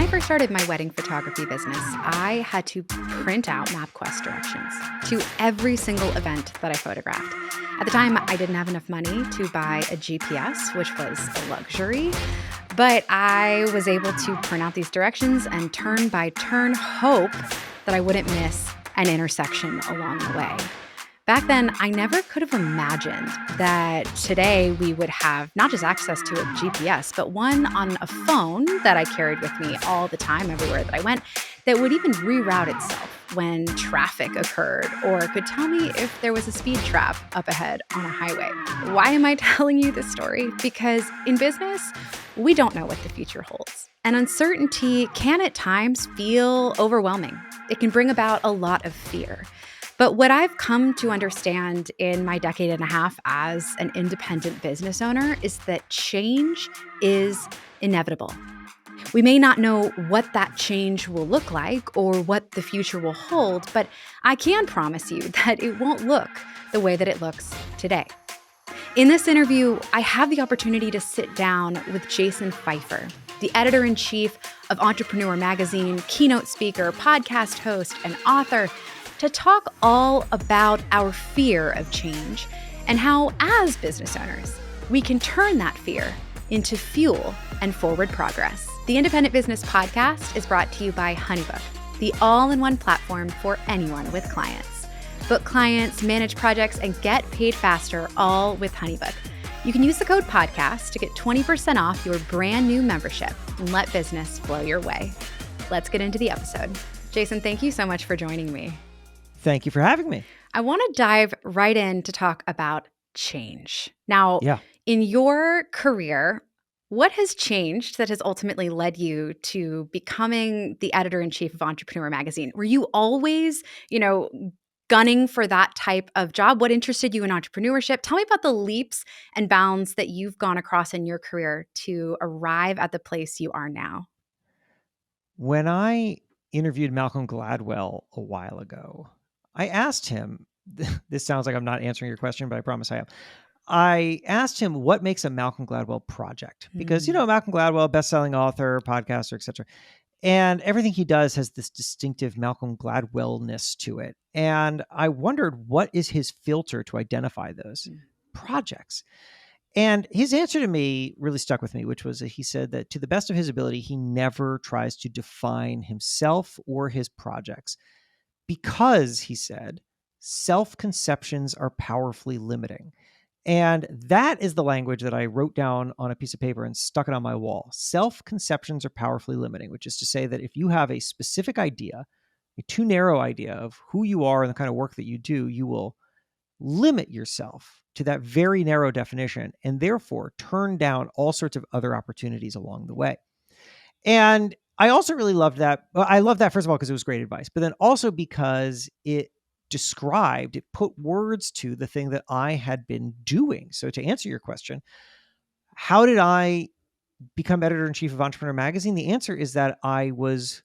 first started my wedding photography business, I had to print out MapQuest directions to every single event that I photographed. At the time, I didn't have enough money to buy a GPS, which was a luxury, but I was able to print out these directions and turn by turn hope that I wouldn't miss an intersection along the way. Back then, I never could have imagined that today we would have not just access to a GPS, but one on a phone that I carried with me all the time, everywhere that I went, that would even reroute itself when traffic occurred or could tell me if there was a speed trap up ahead on a highway. Why am I telling you this story? Because in business, we don't know what the future holds. And uncertainty can at times feel overwhelming. It can bring about a lot of fear. But what I've come to understand in my decade and a half as an independent business owner is that change is inevitable. We may not know what that change will look like or what the future will hold, but I can promise you that it won't look the way that it looks today. In this interview, I have the opportunity to sit down with Jason Feifer, the editor-in-chief of Entrepreneur Magazine, keynote speaker, podcast host, and author, to talk all about our fear of change and how, as business owners, we can turn that fear into fuel and forward progress. The Independent Business Podcast is brought to you by HoneyBook, the all-in-one platform for anyone with clients. Book clients, manage projects, and get paid faster, all with HoneyBook. You can use the code podcast to get 20% off your brand new membership and let business flow your way. Let's get into the episode. Jason, thank you so much for joining me. Thank you for having me. I want to dive right in to talk about change. Now, in your career, what has changed that has ultimately led you to becoming the editor-in-chief of Entrepreneur Magazine? Were you always, gunning for that type of job? What interested you in entrepreneurship? Tell me about the leaps and bounds that you've gone across in your career to arrive at the place you are now. When I interviewed Malcolm Gladwell a while ago, I asked him, this sounds like I'm not answering your question, but I promise I am. I asked him what makes a Malcolm Gladwell project, because, Malcolm Gladwell, bestselling author, podcaster, etc. And everything he does has this distinctive Malcolm Gladwell-ness to it. And I wondered, what is his filter to identify those projects? And his answer to me really stuck with me, which was that he said that to the best of his ability, he never tries to define himself or his projects. Because, he said, self-conceptions are powerfully limiting. And that is the language that I wrote down on a piece of paper and stuck it on my wall. Self-conceptions are powerfully limiting, which is to say that if you have a specific idea, a too narrow idea of who you are and the kind of work that you do, you will limit yourself to that very narrow definition and therefore turn down all sorts of other opportunities along the way. And I also really loved that. Well, I love that, first of all, because it was great advice, but then also because it put words to the thing that I had been doing. So to answer your question, how did I become editor-in-chief of Entrepreneur Magazine? The answer is that I was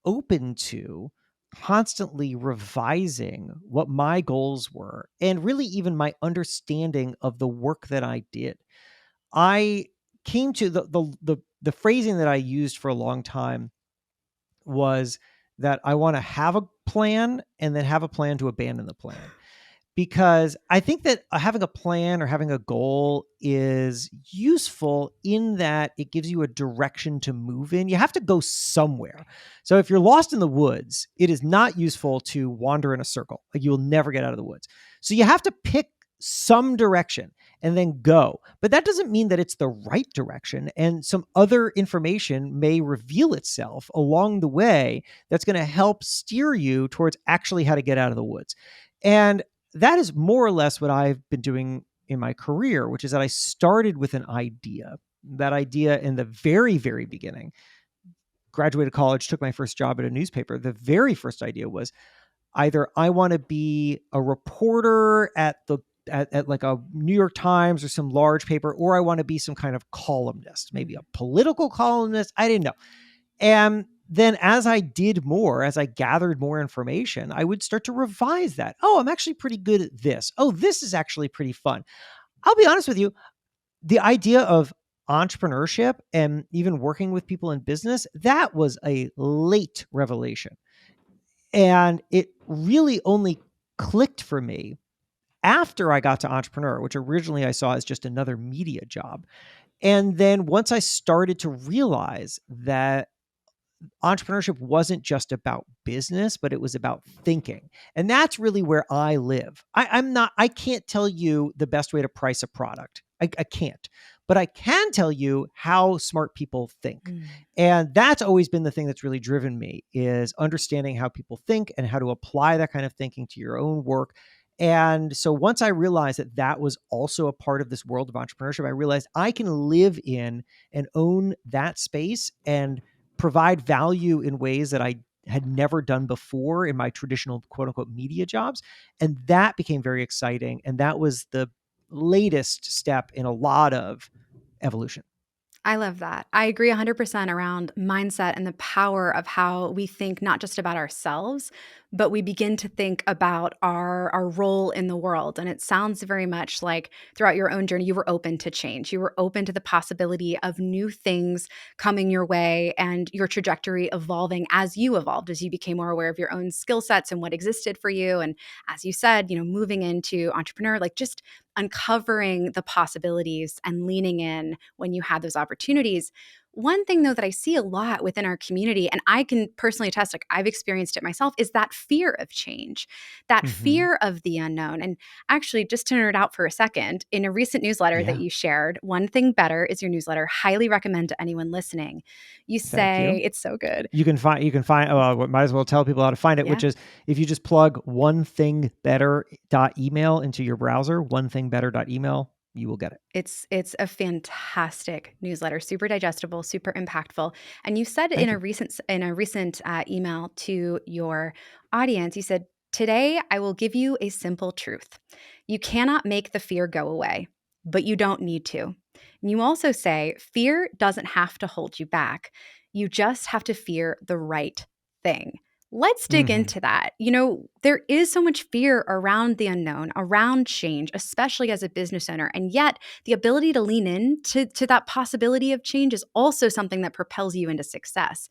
open to constantly revising what my goals were and really even my understanding of the work that I did. I came to the phrasing that I used for a long time was that I want to have a plan and then have a plan to abandon the plan. Because I think that having a plan or having a goal is useful in that it gives you a direction to move in. You have to go somewhere. So if you're lost in the woods, it is not useful to wander in a circle. Like, you will never get out of the woods. So you have to pick some direction and then go. But that doesn't mean that it's the right direction. And some other information may reveal itself along the way that's going to help steer you towards actually how to get out of the woods. And that is more or less what I've been doing in my career, which is that I started with an idea. That idea in the very, very beginning, graduated college, took my first job at a newspaper. The very first idea was either I want to be a reporter at like a New York Times or some large paper, or I want to be some kind of columnist, maybe a political columnist. I didn't know. And then as I did more, as I gathered more information, I would start to revise that. Oh, I'm actually pretty good at this. Oh, this is actually pretty fun. I'll be honest with you. The idea of entrepreneurship and even working with people in business, that was a late revelation. And it really only clicked for me after I got to entrepreneur, which originally I saw as just another media job. And then once I started to realize that entrepreneurship wasn't just about business, but it was about thinking. And that's really where I live. I can't tell you the best way to price a product. I can't, but I can tell you how smart people think. Mm. And that's always been the thing that's really driven me, is understanding how people think and how to apply that kind of thinking to your own work. And so once I realized that that was also a part of this world of entrepreneurship, I realized I can live in and own that space and provide value in ways that I had never done before in my traditional quote unquote media jobs. And that became very exciting. And that was the latest step in a lot of evolution. I love that. I agree 100% around mindset and the power of how we think not just about ourselves, but we begin to think about our role in the world. And it sounds very much like throughout your own journey, you were open to change. You were open to the possibility of new things coming your way and your trajectory evolving as you evolved, as you became more aware of your own skill sets and what existed for you. And as you said, moving into entrepreneur, like just uncovering the possibilities and leaning in when you had those opportunities. One thing though that I see a lot within our community, and I can personally attest, like I've experienced it myself, is that fear of change, that Mm-hmm. fear of the unknown. And actually, just to nerd out for a second, in a recent newsletter that Yeah. you shared, One Thing Better is your newsletter. Highly recommend to anyone listening. You Thank say you. it's so good. You can find, might as well tell people how to find it, which Yeah. is if you just plug onethingbetter.email into your browser, onethingbetter.email, you will get it. It's a fantastic newsletter, super digestible, super impactful. And you said Thank you. in a recent email to your audience, you said, "Today I will give you a simple truth. You cannot make the fear go away, but you don't need to." And you also say, "Fear doesn't have to hold you back. You just have to fear the right thing." Let's dig Mm-hmm. into that. There is so much fear around the unknown, around change, especially as a business owner. And yet, the ability to lean in to that possibility of change is also something that propels you into success.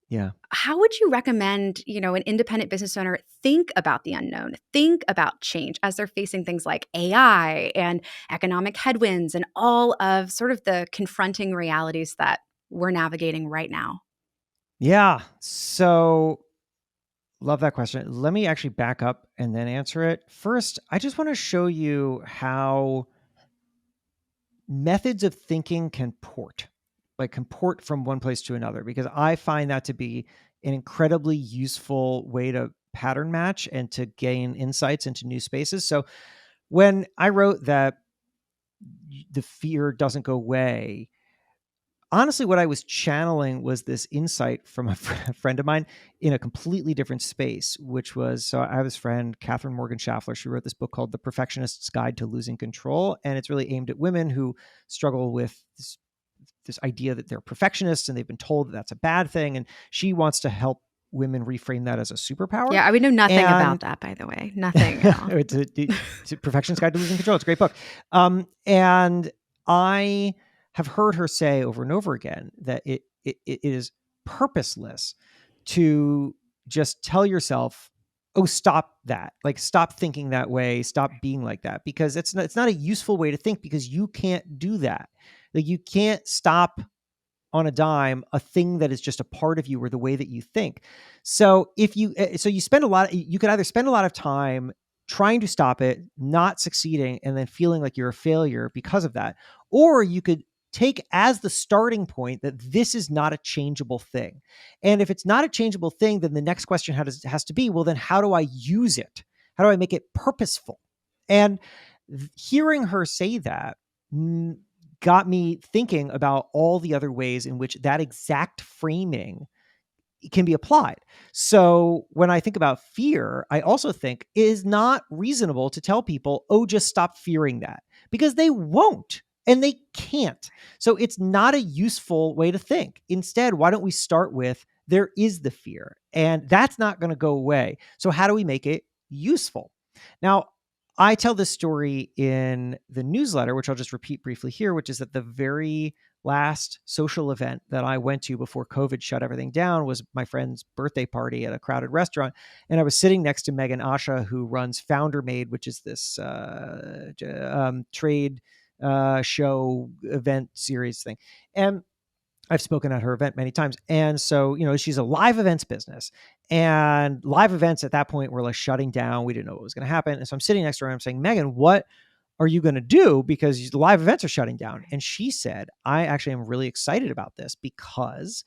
Yeah. How would you recommend, an independent business owner think about the unknown, think about change as they're facing things like AI and economic headwinds and all of sort of the confronting realities that we're navigating right now? Yeah. So love that question. Let me actually back up and then answer it. First, I just want to show you how methods of thinking can port from one place to another, because I find that to be an incredibly useful way to pattern match and to gain insights into new spaces. So when I wrote that the fear doesn't go away, honestly, what I was channeling was this insight from a friend of mine in a completely different space, which was, so I have this friend, Catherine Morgan Schaffler. She wrote this book called The Perfectionist's Guide to Losing Control. And it's really aimed at women who struggle with this idea that they're perfectionists and they've been told that that's a bad thing. And she wants to help women reframe that as a superpower. Yeah, I would know nothing about And that, by the way. Nothing at all. it's a Perfectionist Guide to Losing Control. It's a great book. And I have heard her say over and over again that it is purposeless to just tell yourself, oh, stop that. Like, stop thinking that way. Stop being like that, because it's not a useful way to think, because you can't do that. Like, you can't stop on a dime a thing that is just a part of you or the way that you think. So you could either spend a lot of time trying to stop it, not succeeding, and then feeling like you're a failure because of that, or you could take as the starting point that this is not a changeable thing. And if it's not a changeable thing, then the next question has to be, well, then how do I use it? How do I make it purposeful? And hearing her say that got me thinking about all the other ways in which that exact framing can be applied. So when I think about fear, I also think it is not reasonable to tell people, oh, just stop fearing that, because they won't and they can't. So it's not a useful way to think. Instead, why don't we start with, there is the fear and that's not going to go away. So how do we make it useful? Now, I tell this story in the newsletter, which I'll just repeat briefly here, which is that the very last social event that I went to before COVID shut everything down was my friend's birthday party at a crowded restaurant. And I was sitting next to Megan Asha, who runs Founder Made, which is this trade show event series thing. And I've spoken at her event many times. And so, she's a live events business, and live events at that point were like shutting down. We didn't know what was going to happen. And so I'm sitting next to her and I'm saying, Megan, what are you going to do? Because the live events are shutting down. And she said, I actually am really excited about this because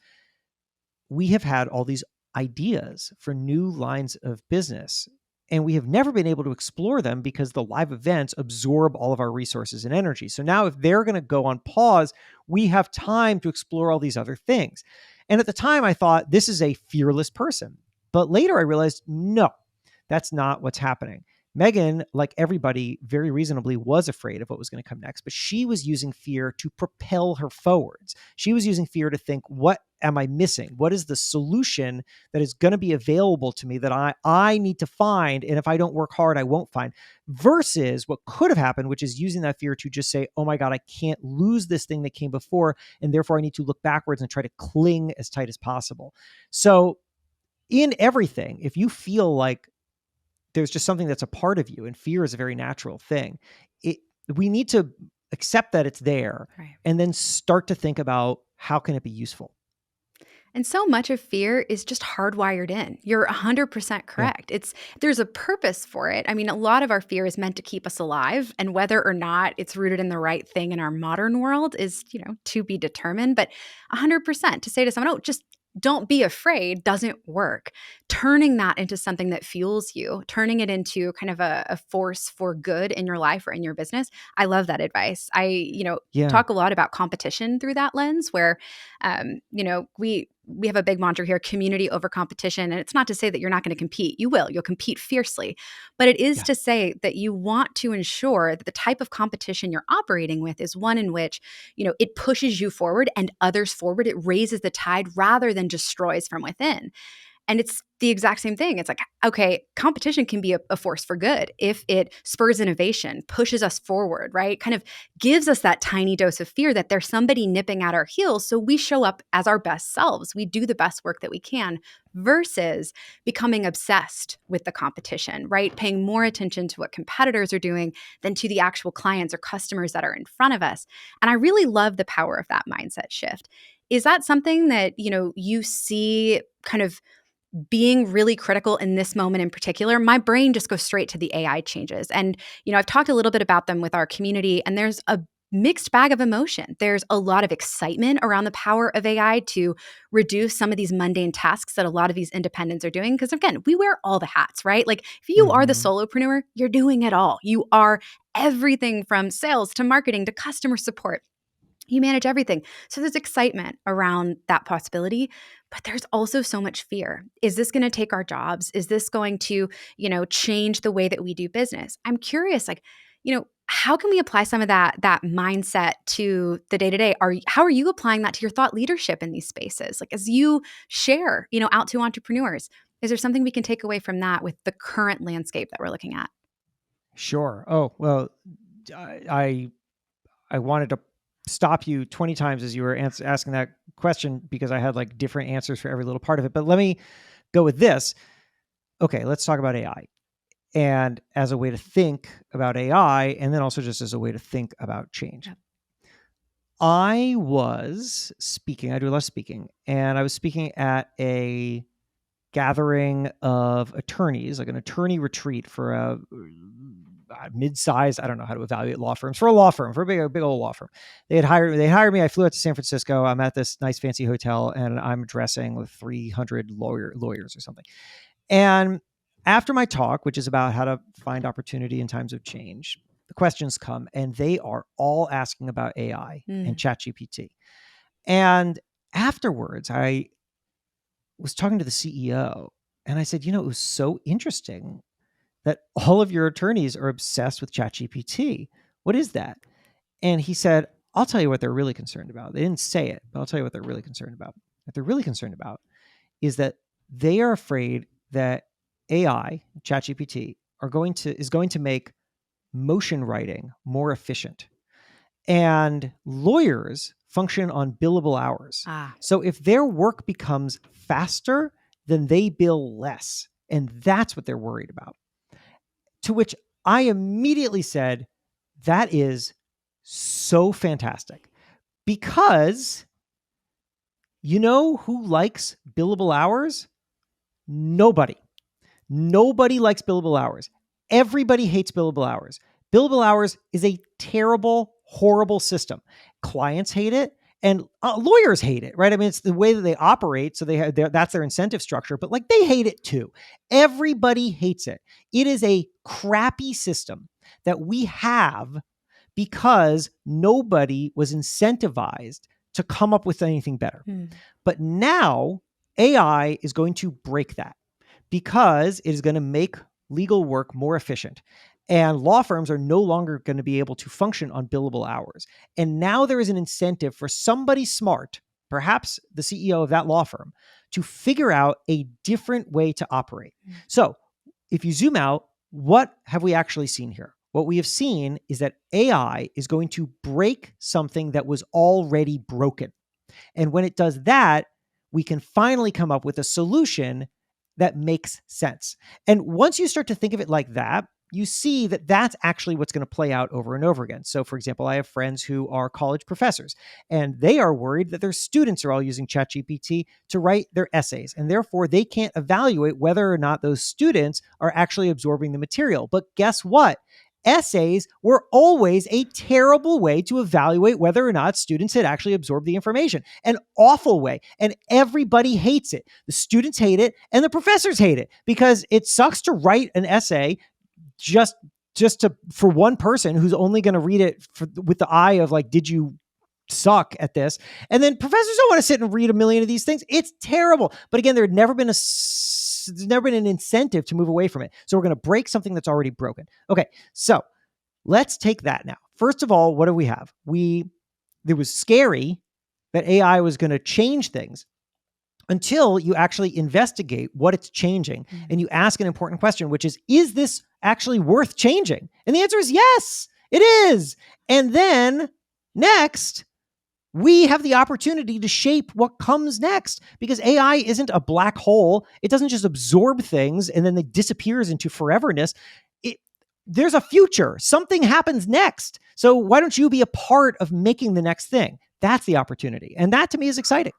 we have had all these ideas for new lines of business, and we have never been able to explore them because the live events absorb all of our resources and energy. So now if they're going to go on pause, we have time to explore all these other things. And at the time I thought, this is a fearless person. But later I realized, no, that's not what's happening. Megan, like everybody, very reasonably was afraid of what was going to come next, but she was using fear to propel her forwards. She was using fear to think, what am I missing? What is the solution that is going to be available to me that I need to find? And if I don't work hard, I won't find. Versus what could have happened, which is using that fear to just say, oh my God, I can't lose this thing that came before. And therefore I need to look backwards and try to cling as tight as possible. So in everything, if you feel like there's just something that's a part of you, and fear is a very natural thing, we need to accept that it's there, Right. and then start to think about how can it be useful. And so much of fear is just hardwired in. You're 100% correct. There's a purpose for it. I mean, a lot of our fear is meant to keep us alive, and whether or not it's rooted in the right thing in our modern world is, to be determined. But 100% to say to someone, "Oh, just don't be afraid," doesn't work. Turning that into something that fuels you, turning it into kind of a force for good in your life or in your business. I love that advice. Yeah. Talk a lot about competition through that lens where, we have a big mantra here, community over competition. And it's not to say that you're not going to compete. You'll compete fiercely. But it is Yeah. to say that you want to ensure that the type of competition you're operating with is one in which, it pushes you forward and others forward. It raises the tide rather than destroys from within. And it's the exact same thing. It's like, okay, competition can be a force for good if it spurs innovation, pushes us forward, right? Kind of gives us that tiny dose of fear that there's somebody nipping at our heels. So we show up as our best selves. We do the best work that we can versus becoming obsessed with the competition, right? Paying more attention to what competitors are doing than to the actual clients or customers that are in front of us. And I really love the power of that mindset shift. Is that something that, you see kind of being really critical in this moment in particular? My brain just goes straight to the AI changes. And, I've talked a little bit about them with our community, and there's a mixed bag of emotion. There's a lot of excitement around the power of AI to reduce some of these mundane tasks that a lot of these independents are doing. Because again, we wear all the hats, right? Like if you are the solopreneur, you're doing it all. You are everything from sales to marketing to customer support. You manage everything. So there's excitement around that possibility, but there's also so much fear. Is this going to take our jobs? Is this going to, change the way that we do business? I'm curious, like, how can we apply some of that mindset to the day-to-day? How are you applying that to your thought leadership in these spaces? Like as you share, out to entrepreneurs, is there something we can take away from that with the current landscape that we're looking at? Sure. Oh, well, I wanted to stop you 20 times as you were asking that question because I had like different answers for every little part of it. But let me go with this. Okay, let's talk about AI. And as a way to think about AI, and then also just as a way to think about change. Yep. I was speaking, I do a lot of speaking, and I was speaking at a gathering of attorneys, like an attorney retreat for a mid-sized, I don't know how to evaluate law firms, for a law firm, for a big old law firm. They hired me. I flew out to San Francisco. I'm at this nice fancy hotel, and I'm addressing with 300 lawyers or something. And after my talk, which is about how to find opportunity in times of change, the questions come, and they are all asking about AI and ChatGPT. And afterwards, I was talking to the CEO, and I said, it was so interesting that all of your attorneys are obsessed with ChatGPT. What is that? And he said, I'll tell you what they're really concerned about. They didn't say it, but I'll tell you what they're really concerned about. What they're really concerned about is that they are afraid that AI, ChatGPT, is going to make motion writing more efficient. And lawyers function on billable hours. So if their work becomes faster, then they bill less. And that's what they're worried about. To which I immediately said, that is so fantastic. Because you know who likes billable hours? Nobody. Nobody likes billable hours. Everybody hates billable hours. Billable hours is a terrible, horrible system. Clients hate it and lawyers hate it, right? I mean, it's the way that they operate. So that's their incentive structure, but like they hate it too. Everybody hates it. It is a crappy system that we have because nobody was incentivized to come up with anything better. But now AI is going to break that because it is going to make legal work more efficient. And law firms are no longer going to be able to function on billable hours. And now there is an incentive for somebody smart, perhaps the CEO of that law firm, to figure out a different way to operate. So if you zoom out, what have we actually seen here? What we have seen is that AI is going to break something that was already broken. And when it does that, we can finally come up with a solution that makes sense. And once you start to think of it like that, you see that that's actually what's going to play out over and over again. So, for example, I have friends who are college professors, and they are worried that their students are all using ChatGPT to write their essays, and therefore they can't evaluate whether or not those students are actually absorbing the material. But guess what? Essays were always a terrible way to evaluate whether or not students had actually absorbed the information. An awful way. And everybody hates it. The students hate it and the professors hate it because it sucks to write an essay just for one person who's only going to read it with the eye of like, did you suck at this? And then professors don't want to sit and read a million of these things. It's terrible. But again, there's never been an incentive to move away from it. So we're going to break something that's already broken. Okay, so let's take that now. First of all, what do we have? It was scary that AI was going to change things until you actually investigate what it's changing. And you ask an important question, which is this actually worth changing? And the answer is yes, it is. And then next, we have the opportunity to shape what comes next because AI isn't a black hole. It doesn't just absorb things and then it disappears into foreverness. There's a future. Something happens next. So why don't you be a part of making the next thing? That's the opportunity. And that to me is exciting.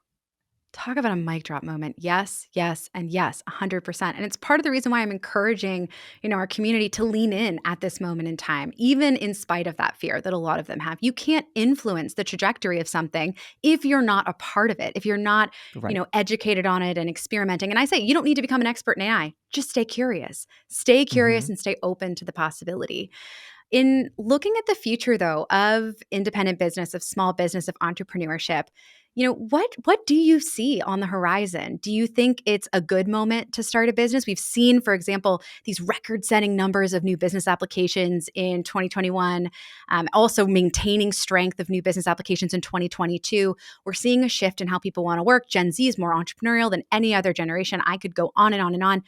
Talk about a mic drop moment. Yes, yes, and yes, 100%. And it's part of the reason why I'm encouraging, our community to lean in at this moment in time, even in spite of that fear that a lot of them have. You can't influence the trajectory of something if you're not a part of it, if you're not, Right. educated on it and experimenting. And I say, you don't need to become an expert in AI. Just stay curious. Stay curious and stay open to the possibility. In looking at the future, though, of independent business, of small business, of entrepreneurship, what do you see on the horizon? Do you think it's a good moment to start a business? We've seen, for example, these record-setting numbers of new business applications in 2021, also maintaining strength of new business applications in 2022. We're seeing a shift in how people want to work. Gen Z is more entrepreneurial than any other generation. I could go on and on and on.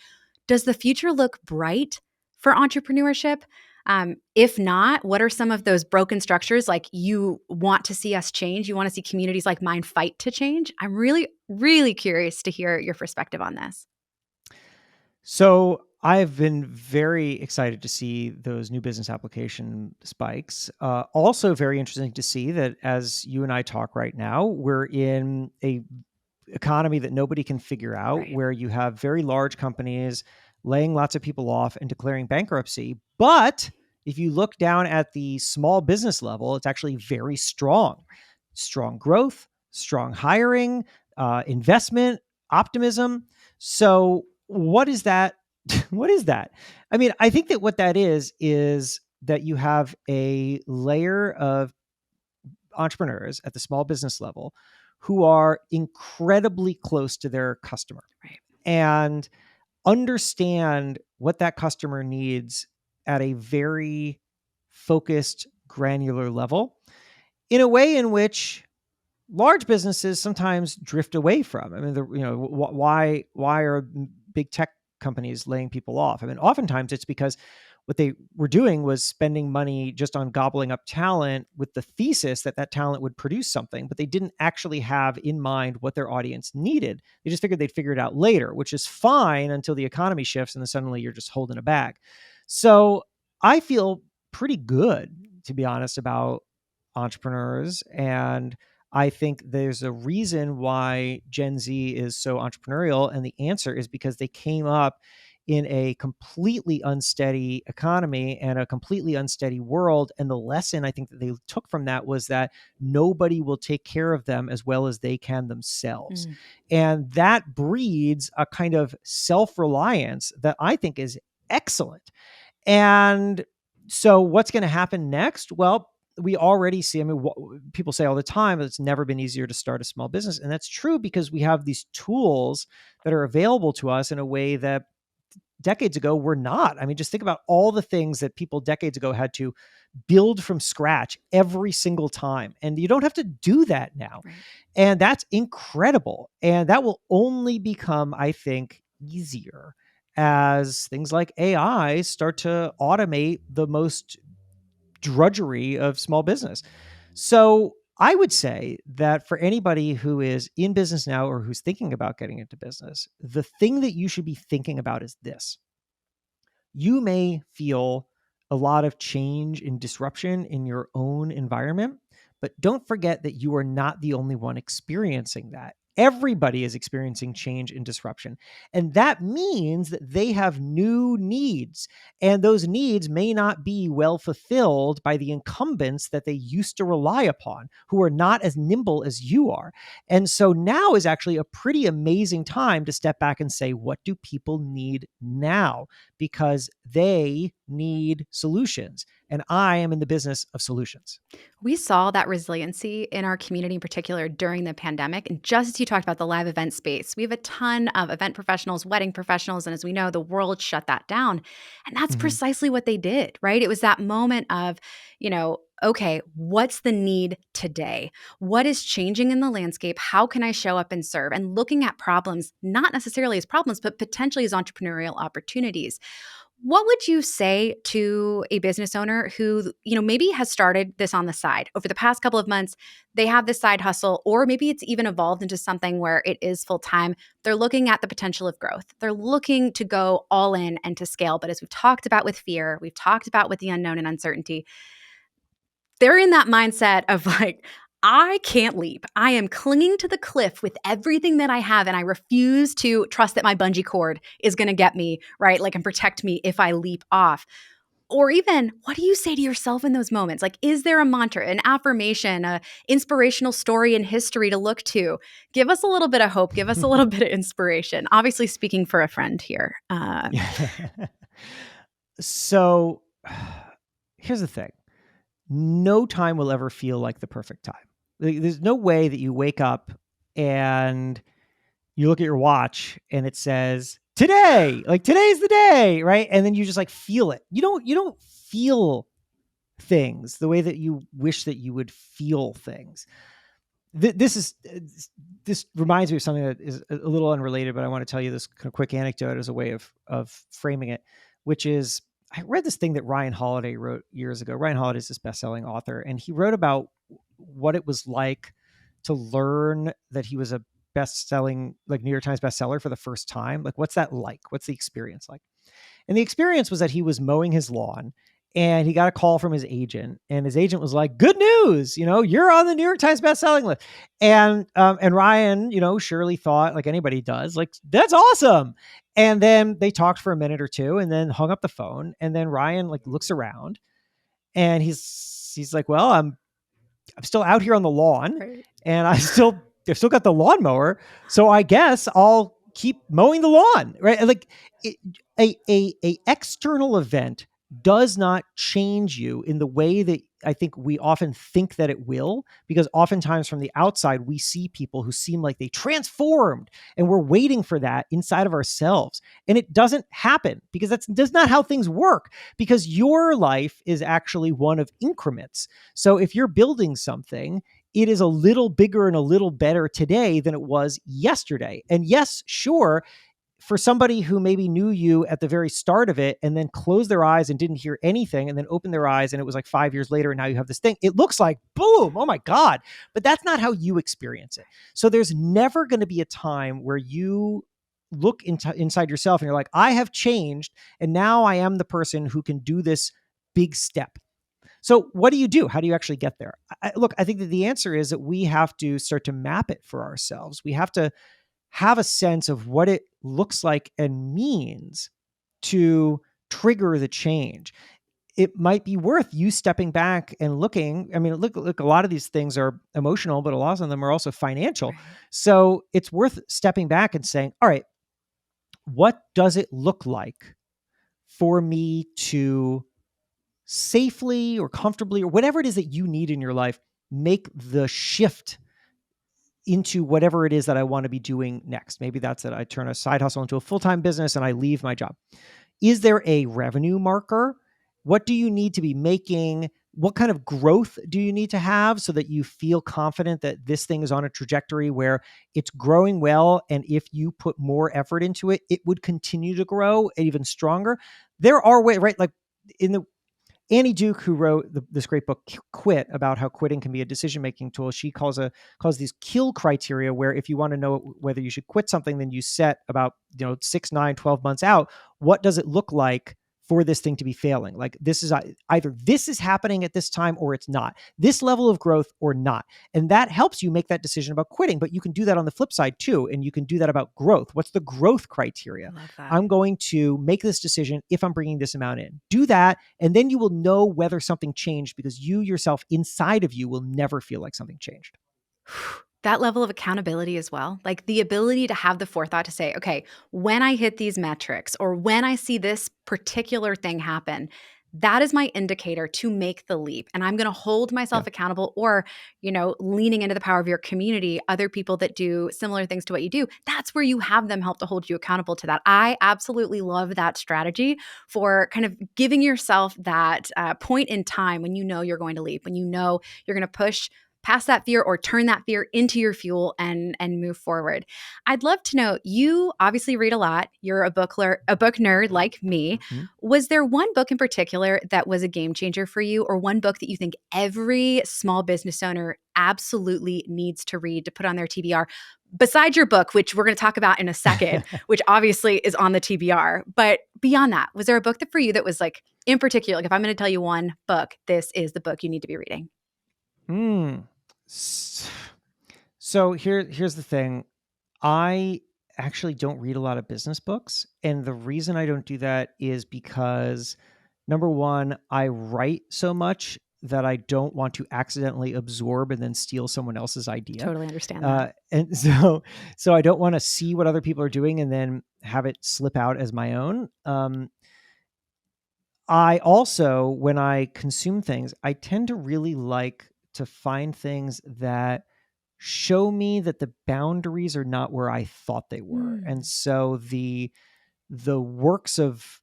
Does the future look bright for entrepreneurship? If not, what are some of those broken structures like you want to see us change? You want to see communities like mine fight to change? I'm really, really curious to hear your perspective on this. So I've been very excited to see those new business application spikes. Also very interesting to see that as you and I talk right now, we're in a economy that nobody can figure out, Right. where you have very large companies laying lots of people off and declaring bankruptcy. But if you look down at the small business level, it's actually very strong. Strong growth, strong hiring, investment, optimism. So what is that? What is that? I mean, I think that what that is that you have a layer of entrepreneurs at the small business level who are incredibly close to their customer. Right. And understand what that customer needs at a very focused, granular level in a way in which large businesses sometimes drift away from. I mean, why are big tech companies laying people off? I mean, oftentimes it's because what they were doing was spending money just on gobbling up talent with the thesis that that talent would produce something, but they didn't actually have in mind what their audience needed. They just figured they'd figure it out later, which is fine until the economy shifts and then suddenly you're just holding a bag. So I feel pretty good, to be honest, about entrepreneurs. And I think there's a reason why Gen Z is so entrepreneurial. And the answer is because they came up in a completely unsteady economy and a completely unsteady world. And the lesson I think that they took from that was that nobody will take care of them as well as they can themselves. And that breeds a kind of self-reliance that I think is excellent. And so what's going to happen next? Well, we already see, I mean, people say all the time that it's never been easier to start a small business. And that's true because we have these tools that are available to us in a way that decades ago were not. I mean, just think about all the things that people decades ago had to build from scratch every single time. And you don't have to do that now. Right. And that's incredible. And that will only become, I think, easier as things like AI start to automate the most drudgery of small business. So I would say that for anybody who is in business now or who's thinking about getting into business, the thing that you should be thinking about is this. You may feel a lot of change and disruption in your own environment, but don't forget that you are not the only one experiencing that. Everybody is experiencing change and disruption. And that means that they have new needs. And those needs may not be well fulfilled by the incumbents that they used to rely upon, who are not as nimble as you are. And so now is actually a pretty amazing time to step back and say, what do people need now? Because they need solutions. And I am in the business of solutions. We saw that resiliency in our community in particular during the pandemic. And just as you talked about the live event space, we have a ton of event professionals, wedding professionals. And as we know, the world shut that down. And that's precisely what they did, right? It was that moment of, okay, what's the need today? What is changing in the landscape? How can I show up and serve? And looking at problems, not necessarily as problems, but potentially as entrepreneurial opportunities. What would you say to a business owner who, maybe has started this on the side over the past couple of months? They have this side hustle, or maybe it's even evolved into something where it is full time. They're looking at the potential of growth. They're looking to go all in and to scale. But as we've talked about with fear, we've talked about with the unknown and uncertainty, they're in that mindset of like, I can't leap. I am clinging to the cliff with everything that I have, and I refuse to trust that my bungee cord is going to get me, right? Like, and protect me if I leap off. Or even, what do you say to yourself in those moments? Like, is there a mantra, an affirmation, an inspirational story in history to look to? Give us a little bit of hope. Give us a little bit of inspiration. Obviously, speaking for a friend here. So here's the thing. No time will ever feel like the perfect time. There's no way that you wake up and you look at your watch and it says today, like today's the day, right? And then you just like feel it. You don't feel things the way that you wish that you would feel things. This reminds me of something that is a little unrelated, but I want to tell you this kind of quick anecdote as a way of framing it, which is I read this thing that Ryan Holiday wrote years ago. Ryan Holiday is this best-selling author, and he wrote about what it was like to learn that he was a best-selling, like New York Times bestseller for the first time. Like, what's that like? What's the experience like? And the experience was that he was mowing his lawn and he got a call from his agent, and his agent was like, good news, you're on the New York Times bestselling list. And Ryan, surely thought, like anybody does, like, that's awesome. And then they talked for a minute or two and then hung up the phone. And then Ryan like looks around and he's like, well, I'm still out here on the lawn, right? And I've still got the lawnmower. So I guess I'll keep mowing the lawn, right? Like a external event does not change you in the way that I think we often think that it will, because oftentimes from the outside, we see people who seem like they transformed and we're waiting for that inside of ourselves. And it doesn't happen because that's not how things work, because your life is actually one of increments. So if you're building something, it is a little bigger and a little better today than it was yesterday. And yes, sure, for somebody who maybe knew you at the very start of it and then closed their eyes and didn't hear anything and then opened their eyes and it was like 5 years later and now you have this thing, it looks like boom, oh my God. But that's not how you experience it. So there's never going to be a time where you look inside yourself and you're like, I have changed and now I am the person who can do this big step. So what do you do? How do you actually get there? Look, I think that the answer is that we have to start to map it for ourselves. We have to have a sense of what it looks like and means to trigger the change. It might be worth you stepping back and looking. I mean, look, a lot of these things are emotional, but a lot of them are also financial. Right. So it's worth stepping back and saying, all right, what does it look like for me to safely or comfortably or whatever it is that you need in your life, make the shift into whatever it is that I want to be doing next? Maybe that's that I turn a side hustle into a full-time business and I leave my job. Is there a revenue marker? What do you need to be making? What kind of growth do you need to have so that you feel confident that this thing is on a trajectory where it's growing well? And if you put more effort into it, it would continue to grow even stronger. There are ways, right? Like in the Annie Duke, who wrote this great book, Quit, about how quitting can be a decision-making tool, she calls these kill criteria, where if you want to know whether you should quit something, then you set about 6, 9, 12 months out. What does it look like for this thing to be failing? Like, this is either this is happening at this time or it's not. This level of growth or not. And that helps you make that decision about quitting. But you can do that on the flip side too. And you can do that about growth. What's the growth criteria? Love that. I'm going to make this decision if I'm bringing this amount in. Do that. And then you will know whether something changed, because you yourself inside of you will never feel like something changed. That level of accountability as well, like the ability to have the forethought to say, okay, when I hit these metrics or when I see this particular thing happen, that is my indicator to make the leap. And I'm going to hold myself accountable, or, leaning into the power of your community, other people that do similar things to what you do. That's where you have them help to hold you accountable to that. I absolutely love that strategy for kind of giving yourself that point in time when you know you're going to leap, when you know you're going to push past that fear or turn that fear into your fuel and move forward. I'd love to know, you obviously read a lot. You're a book nerd like me. Mm-hmm. Was there one book in particular that was a game changer for you, or one book that you think every small business owner absolutely needs to read to put on their TBR? Besides your book, which we're going to talk about in a second, which obviously is on the TBR. But beyond that, was there a book that for you that was like, in particular, like if I'm going to tell you one book, this is the book you need to be reading? So here's the thing. I actually don't read a lot of business books. And the reason I don't do that is because, number one, I write so much that I don't want to accidentally absorb and then steal someone else's idea. Totally understand that. And so I don't want to see what other people are doing and then have it slip out as my own. I also, when I consume things, I tend to really like to find things that show me that the boundaries are not where I thought they were. And so the works of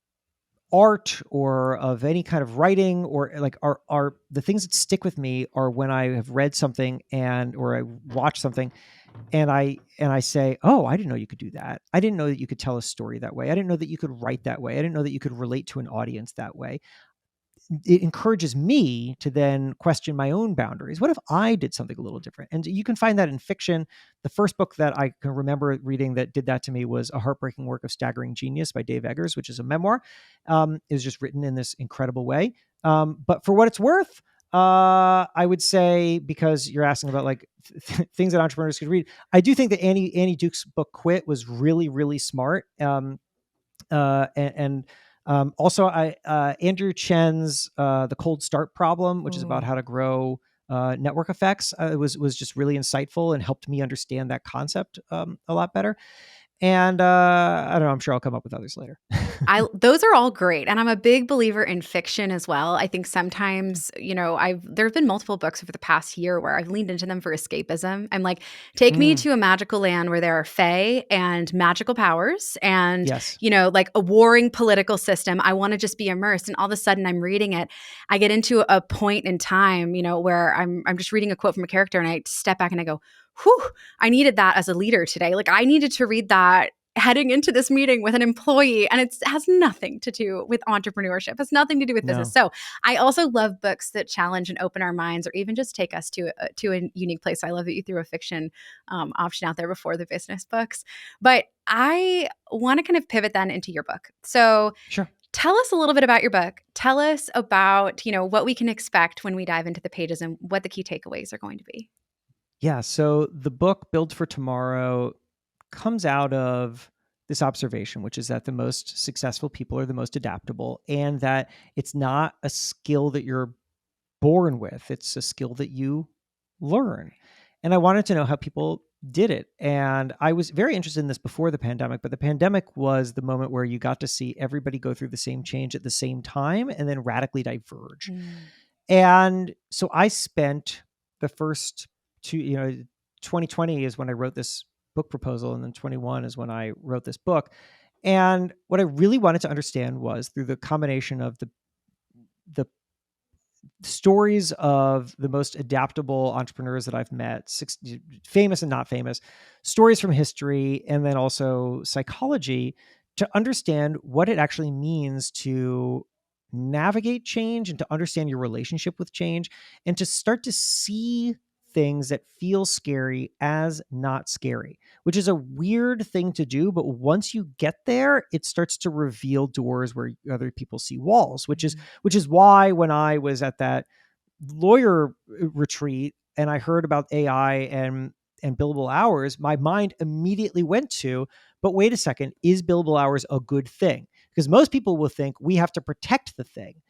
art or of any kind of writing or like are the things that stick with me are when I have read something or I watch something and I say, oh, I didn't know you could do that. I didn't know that you could tell a story that way. I didn't know that you could write that way. I didn't know that you could relate to an audience that way. It encourages me to then question my own boundaries. What if I did something a little different? And you can find that in fiction. The first book that I can remember reading that did that to me was A Heartbreaking Work of Staggering Genius by Dave Eggers, which is a memoir. It was just written in this incredible way. But for what it's worth, I would say, because you're asking about like things that entrepreneurs could read, I do think that Annie Duke's book Quit was really, really smart. Also, Andrew Chen's The Cold Start Problem, which is about how to grow network effects, was just really insightful and helped me understand that concept a lot better. And I don't know, I'm sure I'll come up with others later. Those are all great. And I'm a big believer in fiction as well. I think sometimes, there have been multiple books over the past year where I've leaned into them for escapism. I'm like, take me to a magical land where there are fae and magical powers and, Yes. like a warring political system. I want to just be immersed. And all of a sudden I'm reading it. I get into a point in time, where I'm just reading a quote from a character and I step back and I go, whew, I needed that as a leader today. Like I needed to read that heading into this meeting with an employee, and it has nothing to do with entrepreneurship. It has nothing to do with business. No. So I also love books that challenge and open our minds, or even just take us to a unique place. So I love that you threw a fiction option out there before the business books. But I want to kind of pivot then into your book. So Sure. tell us a little bit about your book. Tell us about, what we can expect when we dive into the pages and what the key takeaways are going to be. Yeah. So the book Build for Tomorrow comes out of this observation, which is that the most successful people are the most adaptable, and that it's not a skill that you're born with. It's a skill that you learn. And I wanted to know how people did it. And I was very interested in this before the pandemic, but the pandemic was the moment where you got to see everybody go through the same change at the same time and then radically diverge. And so I spent the first 2020 is when I wrote this book proposal, and then 21 is when I wrote this book. And what I really wanted to understand was, through the combination of the stories of the most adaptable entrepreneurs that I've met, famous and not famous, stories from history, and then also psychology, to understand what it actually means to navigate change and to understand your relationship with change, and to start to see things that feel scary as not scary, which is a weird thing to do. But once you get there, it starts to reveal doors where other people see walls, which is why when I was at that lawyer retreat and I heard about AI and billable hours, my mind immediately went to, but wait a second, is billable hours a good thing? Because most people will think we have to protect the thing.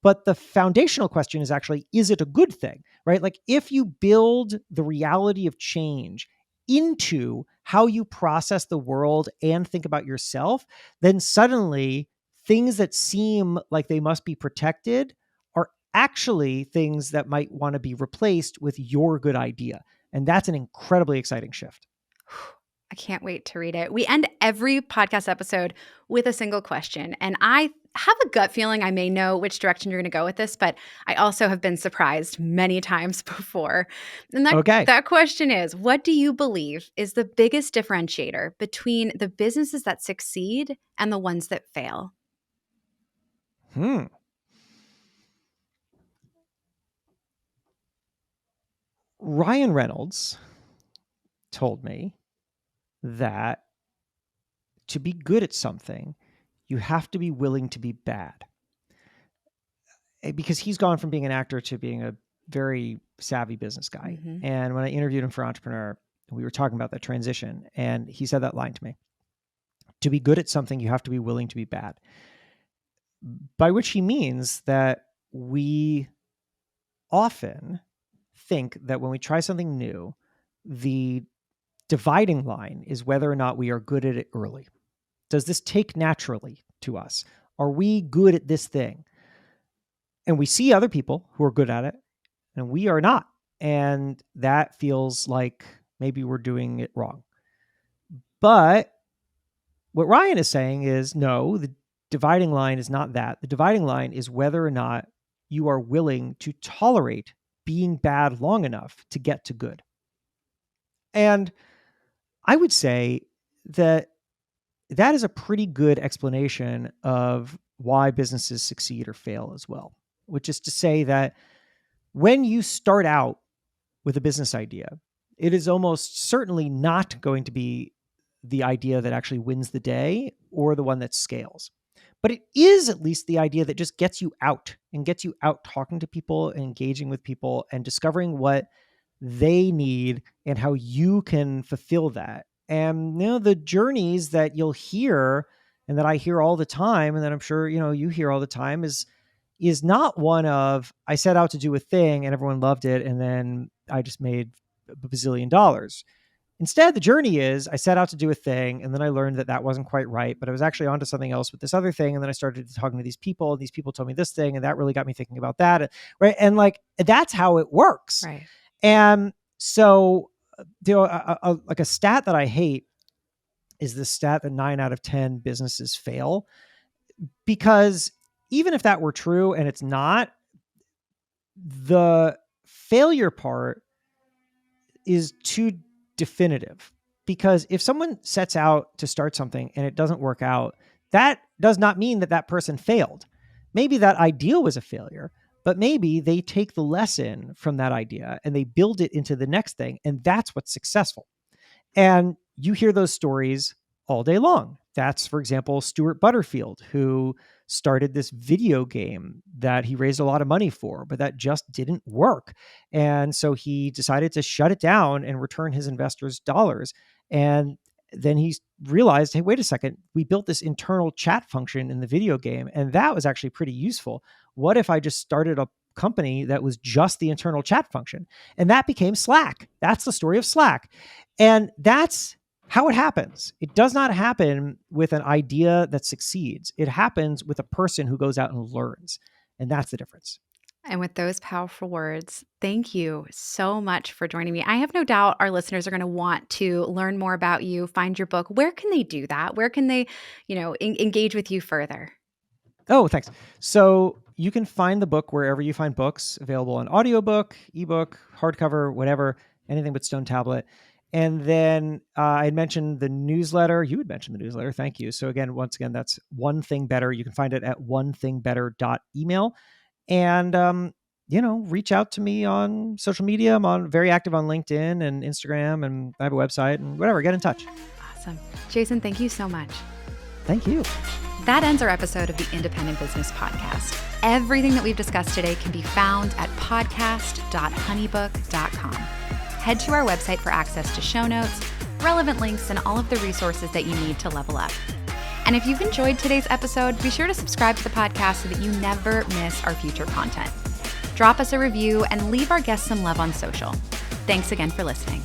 But the foundational question is actually, is it a good thing, right? Like, if you build the reality of change into how you process the world and think about yourself, then suddenly things that seem like they must be protected are actually things that might want to be replaced with your good idea. And that's an incredibly exciting shift. I can't wait to read it. We end every podcast episode with a single question. And I have a gut feeling I may know which direction you're going to go with this, but I also have been surprised many times before. And that question is, what do you believe is the biggest differentiator between the businesses that succeed and the ones that fail? Ryan Reynolds told me that to be good at something, you have to be willing to be bad. Because he's gone from being an actor to being a very savvy business guy. Mm-hmm. And when I interviewed him for Entrepreneur, we were talking about that transition, and he said that line to me: to be good at something, you have to be willing to be bad. By which he means that we often think that when we try something new, the dividing line is whether or not we are good at it early. Does this take naturally to us? Are we good at this thing? And we see other people who are good at it, and we are not. And that feels like maybe we're doing it wrong. But what Ryan is saying is, no, the dividing line is not that. The dividing line is whether or not you are willing to tolerate being bad long enough to get to good. And I would say that is a pretty good explanation of why businesses succeed or fail as well, which is to say that when you start out with a business idea, it is almost certainly not going to be the idea that actually wins the day or the one that scales. But it is at least the idea that just gets you out and gets you out talking to people and engaging with people and discovering what they need and how you can fulfill that. And the journeys that you'll hear and that I hear all the time, and that I'm sure you hear all the time, is not one of, I set out to do a thing and everyone loved it and then I just made a bazillion dollars. Instead, the journey is, I set out to do a thing and then I learned that wasn't quite right, but I was actually onto something else with this other thing. And then I started talking to these people, and these people told me this thing, and that really got me thinking about that. Right. And like, that's how it works. Right. And so, like a stat that I hate is the stat that 9 out of 10 businesses fail, because even if that were true, and it's not, the failure part is too definitive. Because if someone sets out to start something and it doesn't work out, that does not mean that that person failed. Maybe that idea was a failure, but maybe they take the lesson from that idea and they build it into the next thing. And that's what's successful. And you hear those stories all day long. That's, for example, Stuart Butterfield, who started this video game that he raised a lot of money for, but that just didn't work. And so he decided to shut it down and return his investors' dollars. And then he realized, hey, wait a second, we built this internal chat function in the video game, and that was actually pretty useful. What if I just started a company that was just the internal chat function? And that became Slack. That's the story of Slack. And that's how it happens. It does not happen with an idea that succeeds. It happens with a person who goes out and learns. And that's the difference. And with those powerful words, thank you so much for joining me. I have no doubt our listeners are going to want to learn more about you, find your book. Where can they do that? Where can they, engage with you further? Oh, thanks. So you can find the book wherever you find books, available on audiobook, ebook, hardcover, whatever, anything but Stone Tablet. And then I had mentioned the newsletter. You had mentioned the newsletter. Thank you. So again, once again, that's One Thing Better. You can find it at onethingbetter.email. And, reach out to me on social media. I'm very active on LinkedIn and Instagram, and I have a website and whatever. Get in touch. Awesome. Jason, thank you so much. Thank you. That ends our episode of the Independent Business Podcast. Everything that we've discussed today can be found at podcast.honeybook.com. Head to our website for access to show notes, relevant links, and all of the resources that you need to level up. And if you've enjoyed today's episode, be sure to subscribe to the podcast so that you never miss our future content. Drop us a review and leave our guests some love on social. Thanks again for listening.